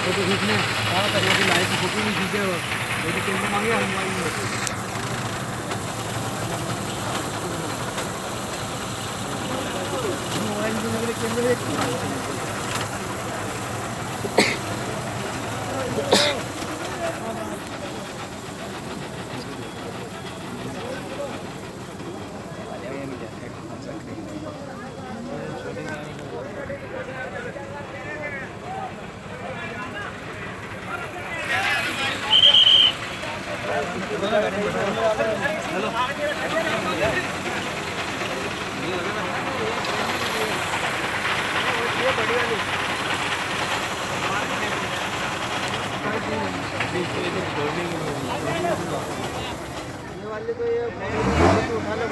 photo खींचने live photo नहीं खींचे वो कैमरा मांगे हम मोबाइल में कैमरे वाले तो ये उठा लो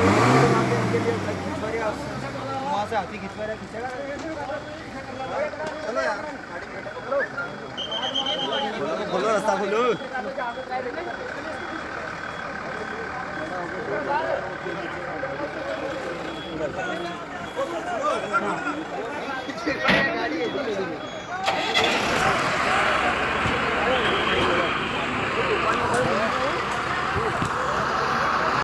वहाँ से हाथी खिंचवा रहा खींचेगा चलो यार खोलो रास्ता खोलो